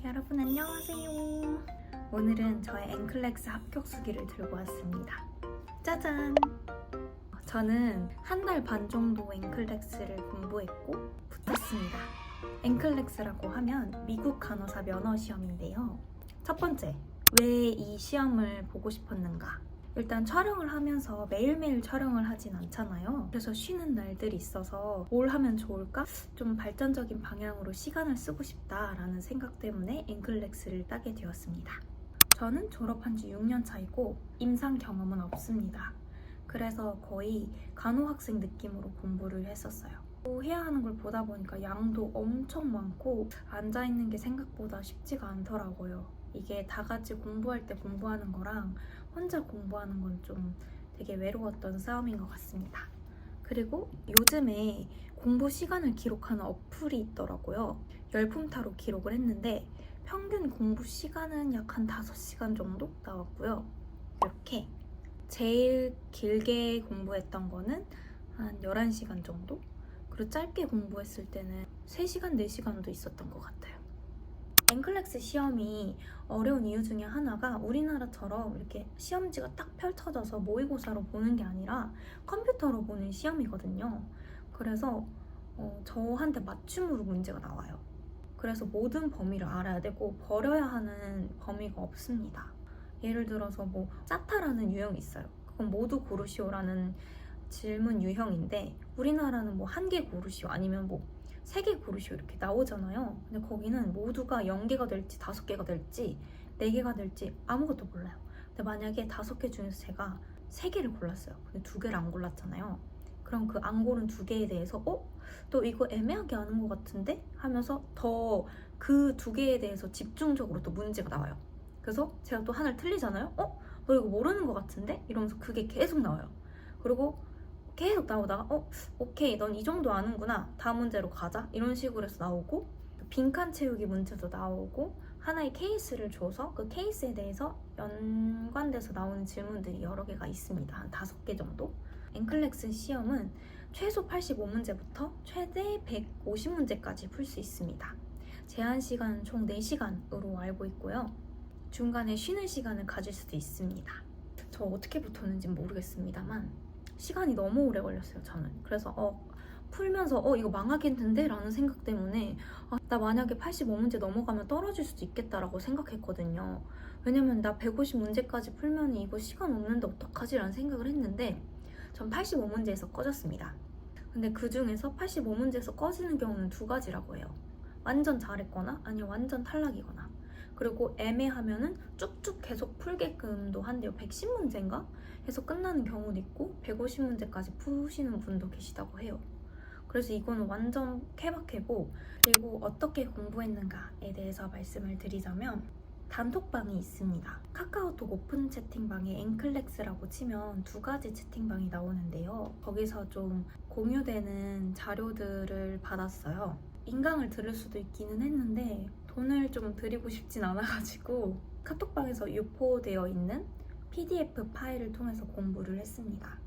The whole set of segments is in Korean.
여러분 안녕하세요. 오늘은 저의 엔클렉스 합격 수기를 들고 왔습니다. 짜잔! 저는 한 달 반 정도 엔클렉스를 공부했고 붙었습니다. 엔클렉스라고 하면 미국 간호사 면허 시험인데요. 첫 번째, 왜 이 시험을 보고 싶었는가? 일단 촬영을 하면서 매일매일 촬영을 하진 않잖아요. 그래서 쉬는 날들이 있어서 뭘 하면 좋을까? 좀 발전적인 방향으로 시간을 쓰고 싶다라는 생각 때문에 엔클렉스를 따게 되었습니다. 저는 졸업한 지 6년 차이고 임상 경험은 없습니다. 그래서 거의 간호학생 느낌으로 공부를 했었어요. 해야 하는 걸 보다 보니까 양도 엄청 많고 앉아있는 게 생각보다 쉽지가 않더라고요. 이게 다 같이 공부할 때 공부하는 거랑 혼자 공부하는 건 좀 되게 외로웠던 싸움인 것 같습니다. 그리고 요즘에 공부 시간을 기록하는 어플이 있더라고요. 열품타로 기록을 했는데 평균 공부 시간은 약 한 5시간 정도 나왔고요. 이렇게 제일 길게 공부했던 거는 한 11시간 정도? 그리고 짧게 공부했을 때는 3시간, 4시간도 있었던 것 같아요. 엔클렉스 시험이 어려운 이유 중에 하나가 우리나라처럼 이렇게 시험지가 딱 펼쳐져서 모의고사로 보는 게 아니라 컴퓨터로 보는 시험이거든요. 그래서 저한테 맞춤으로 문제가 나와요. 그래서 모든 범위를 알아야 되고 버려야 하는 범위가 없습니다. 예를 들어서 짜타라는 유형이 있어요. 그건 모두 고르시오라는 질문 유형인데 우리나라는 한 개 고르시오 아니면 3개 고르시오 이렇게 나오잖아요. 근데 거기는 모두가 0개가 될지 5개가 될지 4개가 될지 아무것도 몰라요. 근데 만약에 5개 중에서 제가 3개를 골랐어요. 근데 2개를 안 골랐잖아요. 그럼 그 안 고른 2개에 대해서 또 이거 애매하게 아는 것 같은데? 하면서 더 그 2개에 대해서 집중적으로 또 문제가 나와요. 그래서 제가 또 하나를 틀리잖아요. 너 이거 모르는 것 같은데? 이러면서 그게 계속 나와요. 그리고 계속 나오다가 오케이 넌 이 정도 아는구나 다음 문제로 가자 이런 식으로 해서 나오고 빈칸 채우기 문제도 나오고 하나의 케이스를 줘서 그 케이스에 대해서 연관돼서 나오는 질문들이 여러 개가 있습니다. 한 5개 정도. 엔클렉스 시험은 최소 85문제부터 최대 150문제까지 풀 수 있습니다. 제한 시간은 총 4시간으로 알고 있고요. 중간에 쉬는 시간을 가질 수도 있습니다. 저 어떻게 붙었는지 모르겠습니다만 시간이 너무 오래 걸렸어요, 저는. 그래서 풀면서 이거 망하겠는데? 라는 생각 때문에 나 만약에 85문제 넘어가면 떨어질 수도 있겠다라고 생각했거든요. 왜냐면 나 150문제까지 풀면 이거 시간 없는데 어떡하지? 라는 생각을 했는데 전 85문제에서 꺼졌습니다. 근데 그 중에서 85문제에서 꺼지는 경우는 2가지라고 해요. 완전 잘했거나 아니면 완전 탈락이거나. 그리고 애매하면은 쭉쭉 계속 풀게끔도 한대요. 110문제인가? 해서 끝나는 경우도 있고 150문제까지 푸시는 분도 계시다고 해요. 그래서 이거는 완전 케바케고, 그리고 어떻게 공부했는가에 대해서 말씀을 드리자면 단톡방이 있습니다. 카카오톡 오픈 채팅방에 엔클렉스라고 치면 2가지 채팅방이 나오는데요. 거기서 좀 공유되는 자료들을 받았어요. 인강을 들을 수도 있기는 했는데 돈을 좀 드리고 싶진 않아가지고 카톡방에서 유포되어 있는 PDF 파일을 통해서 공부를 했습니다.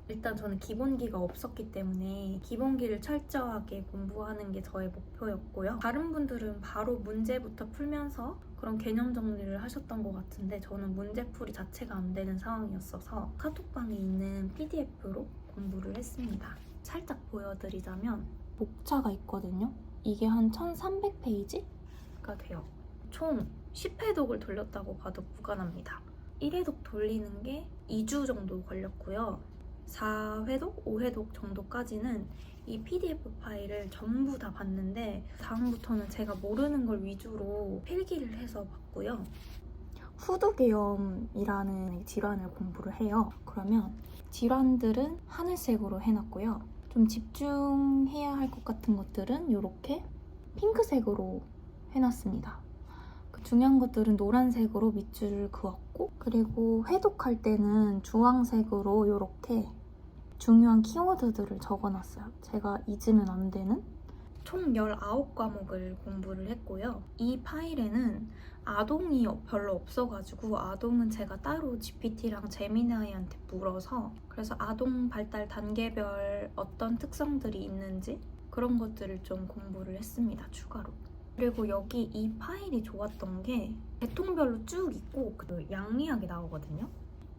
일단 저는 기본기가 없었기 때문에 기본기를 철저하게 공부하는 게 저의 목표였고요. 다른 분들은 바로 문제부터 풀면서 그런 개념 정리를 하셨던 것 같은데 저는 문제풀이 자체가 안 되는 상황이었어서 카톡방에 있는 PDF로 공부를 했습니다. 살짝 보여드리자면 목차가 있거든요. 이게 한 1300페이지가 돼요. 총 10회독을 돌렸다고 봐도 무관합니다. 1회독 돌리는 게 2주 정도 걸렸고요. 4회독, 5회독 정도까지는 이 PDF 파일을 전부 다 봤는데 다음부터는 제가 모르는 걸 위주로 필기를 해서 봤고요. 후두계염이라는 질환을 공부를 해요. 그러면 질환들은 하늘색으로 해놨고요. 좀 집중해야 할 것 같은 것들은 이렇게 핑크색으로 해놨습니다. 중요한 것들은 노란색으로 밑줄을 그었고, 그리고 회독할 때는 주황색으로 이렇게 중요한 키워드들을 적어놨어요. 제가 잊으면 안 되는. 총 19과목을 공부를 했고요. 이 파일에는 아동이 별로 없어가지고 아동은 제가 따로 GPT랑 제미나이한테 물어서 그래서 아동 발달 단계별 어떤 특성들이 있는지 그런 것들을 좀 공부를 했습니다, 추가로. 그리고 여기 이 파일이 좋았던 게 계통별로 쭉 있고 그 양리학이 나오거든요.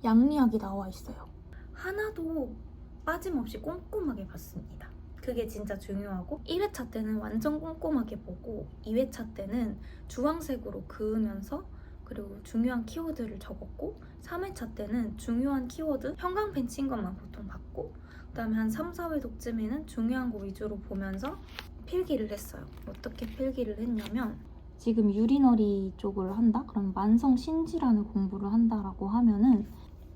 양리학이 나와 있어요. 하나도 빠짐없이 꼼꼼하게 봤습니다. 그게 진짜 중요하고 1회차 때는 완전 꼼꼼하게 보고 2회차 때는 주황색으로 그으면서 그리고 중요한 키워드를 적었고 3회차 때는 중요한 키워드 형광펜 친 것만 보통 봤고 그다음에 한 3, 4회독쯤에는 중요한 거 위주로 보면서 필기를 했어요. 어떻게 필기를 했냐면 지금 유리너리 쪽을 한다? 그럼 만성 신질환을 공부를 한다라고 하면은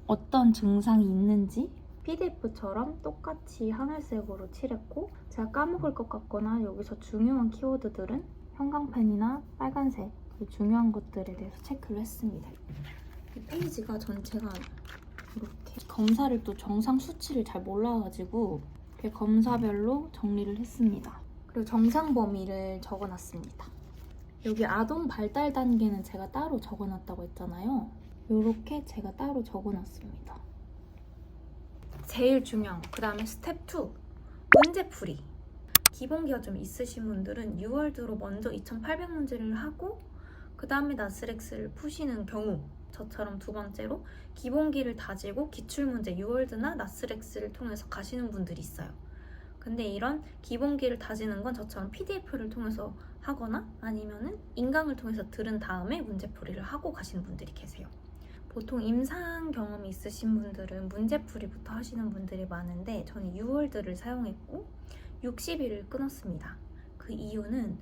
어떤 증상이 있는지 PDF처럼 똑같이 하늘색으로 칠했고 제가 까먹을 것 같거나 여기서 중요한 키워드들은 형광펜이나 빨간색 중요한 것들에 대해서 체크를 했습니다. 이 페이지가 전체가 이렇게 검사를 또 정상 수치를 잘 몰라가지고 이렇게 검사별로 정리를 했습니다. 그리고 정상 범위를 적어놨습니다. 여기 아동 발달 단계는 제가 따로 적어놨다고 했잖아요. 이렇게 제가 따로 적어놨습니다. 제일 중요한 거, 그 다음에 스텝 2, 문제풀이. 기본기가 좀 있으신 분들은 6월드로 먼저 2800문제를 하고 그 다음에 나스렉스를 푸시는 경우 저처럼 두 번째로 기본기를 다지고 기출문제 6월드나 나스렉스를 통해서 가시는 분들이 있어요. 근데 이런 기본기를 다지는 건 저처럼 PDF를 통해서 하거나 아니면은 인강을 통해서 들은 다음에 문제풀이를 하고 가시는 분들이 계세요. 보통 임상 경험이 있으신 분들은 문제풀이부터 하시는 분들이 많은데 저는 6월드를 사용했고 60일을 끊었습니다. 그 이유는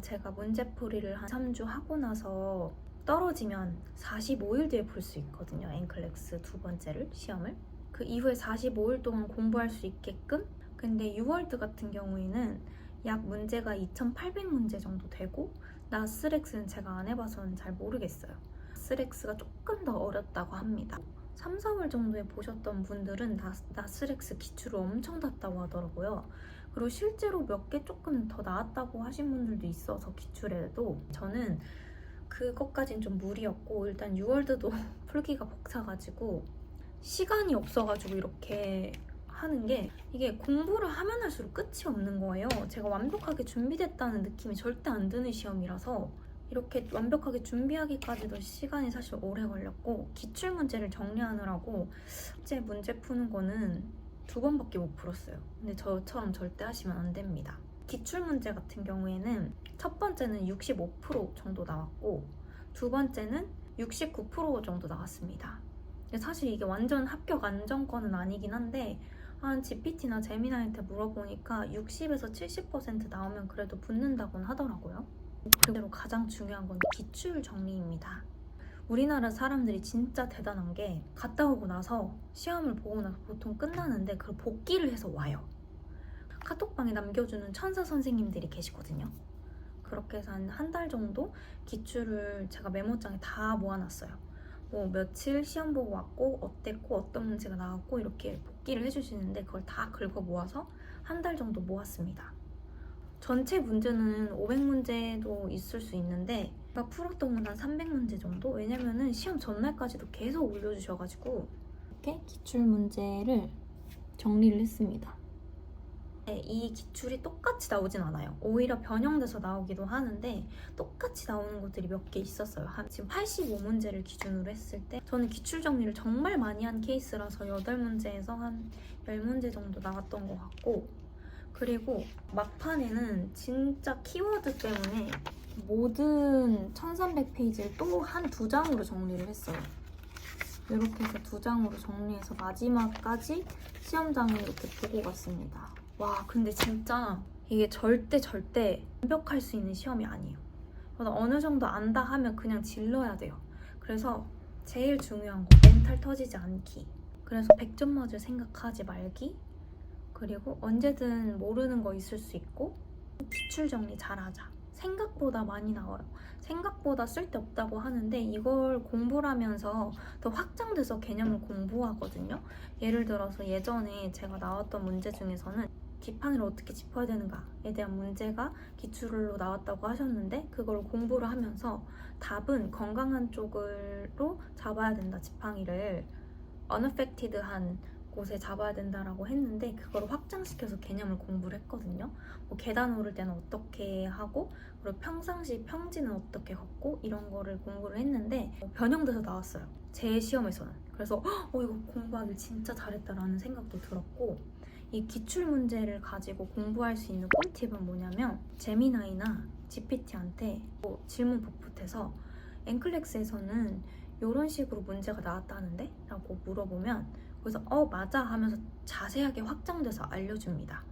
제가 문제풀이를 한 3주 하고 나서 떨어지면 45일 뒤에 볼 수 있거든요. 엔클렉스 두 번째를 시험을. 그 이후에 45일 동안 공부할 수 있게끔. 근데 6월드 같은 경우에는 약 문제가 2800문제 정도 되고 나스렉스는 제가 안 해봐서는 잘 모르겠어요. 나스렉스가 조금 더 어렵다고 합니다. 3, 4월 정도에 보셨던 분들은 나스렉스 기출을 엄청 땄다고 하더라고요. 그리고 실제로 몇 개 조금 더 나았다고 하신 분들도 있어서 기출에도 저는 그것까진 좀 무리였고 일단 6월드도 풀기가 벅차가지고 시간이 없어가지고 이렇게 하는 게 이게 공부를 하면 할수록 끝이 없는 거예요. 제가 완벽하게 준비됐다는 느낌이 절대 안 드는 시험이라서 이렇게 완벽하게 준비하기까지도 시간이 사실 오래 걸렸고 기출문제를 정리하느라고 실제 문제 푸는 거는 2번밖에 못 풀었어요. 근데 저처럼 절대 하시면 안 됩니다. 기출문제 같은 경우에는 첫 번째는 65% 정도 나왔고 두 번째는 69% 정도 나왔습니다. 근데 사실 이게 완전 합격 안정권은 아니긴 한데 한 GPT나 제미나이한테 물어보니까 60에서 70% 나오면 그래도 붙는다고는 하더라고요. 그리고 가장 중요한 건 기출 정리입니다. 우리나라 사람들이 진짜 대단한 게 갔다 오고 나서 시험을 보고 나서 보통 끝나는데 그걸 복기를 해서 와요. 카톡방에 남겨주는 천사 선생님들이 계시거든요. 그렇게 해서 한 달 정도 기출을 제가 메모장에 다 모아놨어요. 뭐 며칠 시험 보고 왔고 어땠고 어떤 문제가 나왔고 이렇게 복기를 해주시는데 그걸 다 긁어 모아서 한 달 정도 모았습니다. 전체 문제는 500문제도 있을 수 있는데 제가 풀었던 건 한 300문제 정도? 왜냐면은 시험 전날까지도 계속 올려주셔가지고 이렇게 기출문제를 정리를 했습니다. 이 기출이 똑같이 나오진 않아요. 오히려 변형돼서 나오기도 하는데 똑같이 나오는 것들이 몇 개 있었어요. 지금 85문제를 기준으로 했을 때 저는 기출 정리를 정말 많이 한 케이스라서 8문제에서 한 10문제 정도 나왔던 것 같고 그리고 막판에는 진짜 키워드 때문에 모든 1300페이지를 또 한 2장으로 정리를 했어요. 이렇게 해서 2장으로 정리해서 마지막까지 시험장에 이렇게 보고 갔습니다. 와 근데 진짜 이게 절대 완벽할 수 있는 시험이 아니에요. 어느 정도 안다 하면 그냥 질러야 돼요. 그래서 제일 중요한 거 멘탈 터지지 않기. 그래서 100점 맞을 생각하지 말기. 그리고 언제든 모르는 거 있을 수 있고 기출 정리 잘하자. 생각보다 많이 나와요. 생각보다 쓸데없다고 하는데 이걸 공부를 하면서 더 확장돼서 개념을 공부하거든요. 예를 들어서 예전에 제가 나왔던 문제 중에서는 뒷판을 어떻게 짚어야 되는가에 대한 문제가 기출로 나왔다고 하셨는데 그걸 공부를 하면서 답은 건강한 쪽으로 잡아야 된다. 지팡이를 unaffected한 곳에 잡아야 된다라고 했는데 그걸 확장시켜서 개념을 공부를 했거든요. 뭐 계단 오를 때는 어떻게 하고 그리고 평상시 평지는 어떻게 걷고 이런 거를 공부를 했는데 변형돼서 나왔어요. 제 시험에서는. 그래서 이거 공부하길 진짜 잘했다라는 생각도 들었고 이 기출문제를 가지고 공부할 수 있는 꿀팁은 뭐냐면 제미나이나 GPT한테 질문 복붙해서 엔클렉스에서는 이런 식으로 문제가 나왔다는데? 라고 물어보면 그래서 맞아 하면서 자세하게 확장돼서 알려줍니다.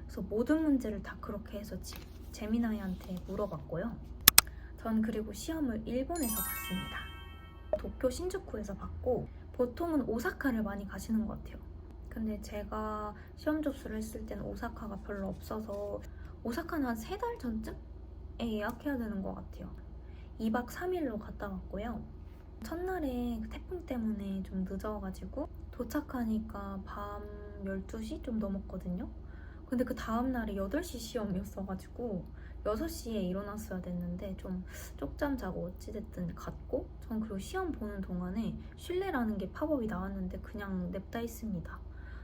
그래서 모든 문제를 다 그렇게 해서 제미나이한테 물어봤고요. 전 그리고 시험을 일본에서 봤습니다. 도쿄 신주쿠에서 봤고 보통은 오사카를 많이 가시는 것 같아요. 근데 제가 시험 접수를 했을 때는 오사카가 별로 없어서 오사카는 한 3달 전쯤에 예약해야 되는 것 같아요. 2박 3일로 갔다 왔고요. 첫날에 태풍 때문에 좀 늦어가지고 도착하니까 밤 12시 좀 넘었거든요. 근데 그 다음날에 8시 시험이었어가지고 6시에 일어났어야 됐는데 좀 쪽잠 자고 어찌됐든 갔고 전 그리고 시험 보는 동안에 쉴레라는 게 팝업이 나왔는데 그냥 냅다 있습니다.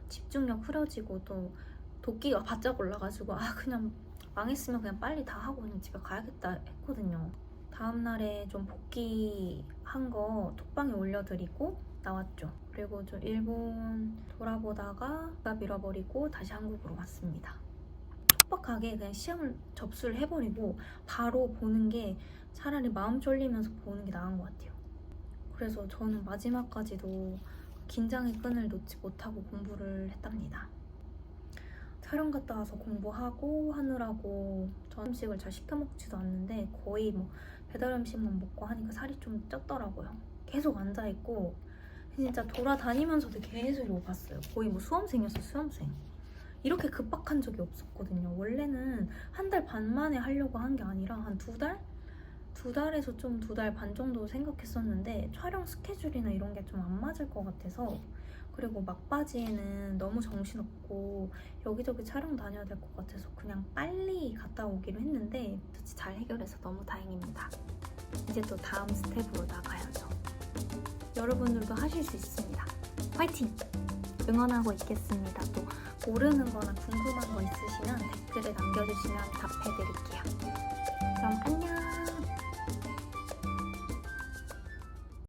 집중력 흐려지고 또 도끼가 바짝 올라가지고 그냥 망했으면 그냥 빨리 다 하고 그냥 집에 가야겠다 했거든요. 다음날에 좀 복귀한 거 톡방에 올려드리고 나왔죠. 그리고 좀 일본 돌아보다가 밥 잃어버리고 다시 한국으로 왔습니다. 촉박하게 그냥 시험을 접수를 해버리고 바로 보는 게 차라리 마음 쫄리면서 보는 게 나은 것 같아요. 그래서 저는 마지막까지도 긴장의 끈을 놓지 못하고 공부를 했답니다. 촬영 갔다 와서 공부하고 하느라고 전 음식을 잘 시켜 먹지도 않는데 거의 배달 음식만 먹고 하니까 살이 좀 쪘더라고요. 계속 앉아있고 진짜 돌아다니면서도 계속 이러고 봤어요. 거의 수험생이었어요, 수험생. 이렇게 급박한 적이 없었거든요. 원래는 1달 반 만에 하려고 한 게 아니라 한 2달? 2달에서 좀 2달 반 정도 생각했었는데 촬영 스케줄이나 이런 게 좀 안 맞을 것 같아서 그리고 막바지에는 너무 정신없고 여기저기 촬영 다녀야 될 것 같아서 그냥 빨리 갔다 오기로 했는데 잘 해결해서 너무 다행입니다. 이제 또 다음 스텝으로 나가야죠. 여러분들도 하실 수 있습니다. 화이팅! 응원하고 있겠습니다. 또 모르는 거나 궁금한 거 있으시면 댓글에 남겨주시면 답해드릴게요.